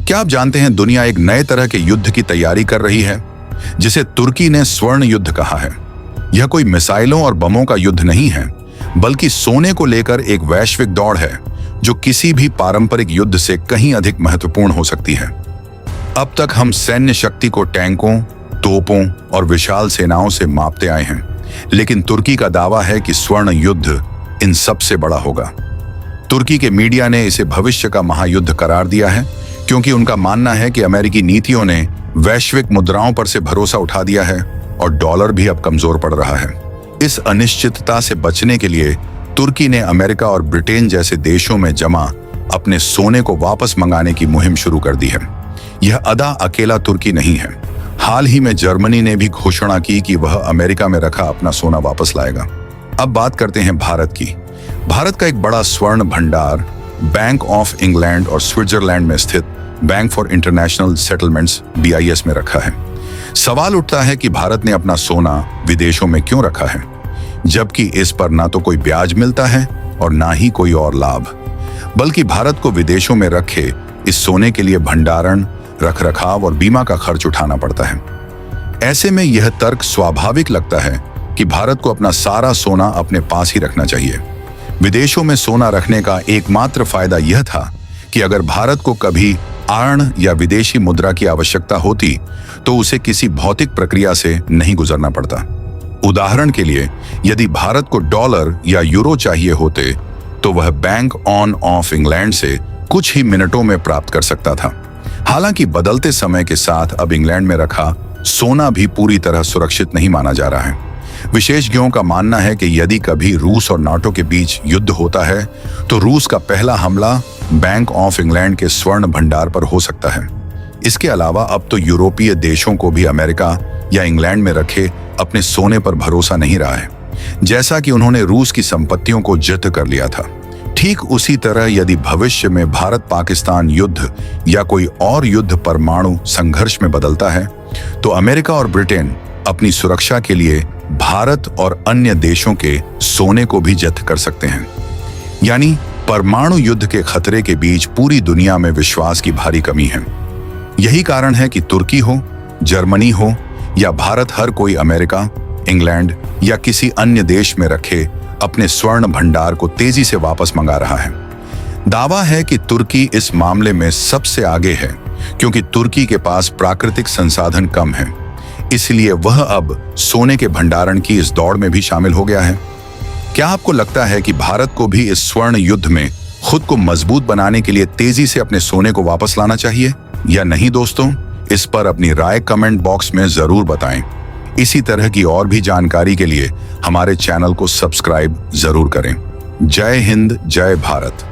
क्या आप जानते हैं दुनिया एक नए तरह के युद्ध की तैयारी कर रही है जिसे तुर्की ने स्वर्ण युद्ध कहा है। यह कोई मिसाइलों और बमों का युद्ध नहीं है, बल्कि सोने को लेकर एक वैश्विक दौड़ है जो किसी भी पारंपरिक युद्ध से कहीं अधिक महत्वपूर्ण हो सकती है। अब तक हम सैन्य शक्ति को टैंकों, तोपों और विशाल सेनाओं से मापते आए हैं, लेकिन तुर्की का दावा है कि स्वर्ण युद्ध इन सबसे बड़ा होगा। तुर्की के मीडिया ने इसे भविष्य का महायुद्ध करार दिया है, क्योंकि उनका मानना है कि अमेरिकी नीतियों ने वैश्विक मुद्राओं पर से भरोसा उठा दिया है और डॉलर भी अब कमजोर पड़ रहा है। इस अनिश्चितता से बचने के लिए तुर्की ने अमेरिका और ब्रिटेन जैसे देशों में जमा अपने सोने को वापस मंगाने की मुहिम शुरू कर दी है। यह अदा अकेला तुर्की नहीं है। हाल ही में जर्मनी ने भी घोषणा की कि वह अमेरिका में रखा अपना सोना वापस लाएगा। अब बात करते हैं भारत की। भारत का एक बड़ा स्वर्ण भंडार बैंक ऑफ इंग्लैंड और स्विट्जरलैंड में स्थित bank for international settlements BIS में रखा है। सवाल उठता है कि भारत ने अपना सोना विदेशों में क्यों रखा है, जबकि इस पर ना तो कोई ब्याज मिलता है और ना ही कोई और लाभ, बल्कि भारत को विदेशों में रखे इस सोने के लिए भंडारण, रखरखाव और बीमा का खर्च उठाना पड़ता है। ऐसे में यह तर्क स्वाभाविक लगता है कि भारत को अपना सारा सोना अपने पास ही रखना चाहिए। विदेशों में सोना रखने का एकमात्र फायदा यह था कि अगर भारत को कभी आर्ण या विदेशी मुद्रा की आवश्यकता होती तो उसे किसी भौतिक प्रक्रिया से नहीं गुजरना पड़ता। उदाहरण के लिए, यदि भारत को डॉलर या यूरो चाहिए होते तो वह बैंक ऑफ इंग्लैंड से कुछ ही मिनटों में प्राप्त कर सकता था। हालांकि बदलते समय के साथ अब इंग्लैंड में रखा सोना भी पूरी तरह सुरक्षित नहीं माना जा रहा है। विशेषज्ञों का मानना है कि यदि कभी रूस और नाटो के बीच युद्ध होता है तो रूस का पहला हमला बैंक ऑफ इंग्लैंड के स्वर्ण भंडार पर हो सकता है। इसके अलावा अब तो यूरोपीय देशों को भी अमेरिका या इंग्लैंड में रखे अपने सोने पर भरोसा नहीं रहा है, जैसा कि उन्होंने रूस की संपत्तियों को जब्त कर लिया था। ठीक उसी तरह यदि भविष्य में भारत पाकिस्तान युद्ध या कोई और युद्ध परमाणु संघर्ष में बदलता है तो अमेरिका और ब्रिटेन अपनी सुरक्षा के लिए भारत और अन्य देशों के सोने को भी जब्त कर सकते हैं। यानी परमाणु युद्ध के खतरे के बीच पूरी दुनिया में विश्वास की भारी कमी है। यही कारण है कि तुर्की हो, जर्मनी हो या भारत, हर कोई अमेरिका, इंग्लैंड या किसी अन्य देश में रखे अपने स्वर्ण भंडार को तेजी से वापस मंगा रहा है। दावा है कि तुर्की इस मामले में सबसे आगे है, क्योंकि तुर्की के पास प्राकृतिक संसाधन कम है, इसलिए वह अब सोने के भंडारण की इस दौड़ में भी शामिल हो गया है। क्या आपको लगता है कि भारत को भी इस स्वर्ण युद्ध में खुद को मजबूत बनाने के लिए तेजी से अपने सोने को वापस लाना चाहिए या नहीं? दोस्तों, इस पर अपनी राय कमेंट बॉक्स में जरूर बताएं। इसी तरह की और भी जानकारी के लिए हमारे चैनल को सब्सक्राइब जरूर करें। जय हिंद, जय भारत।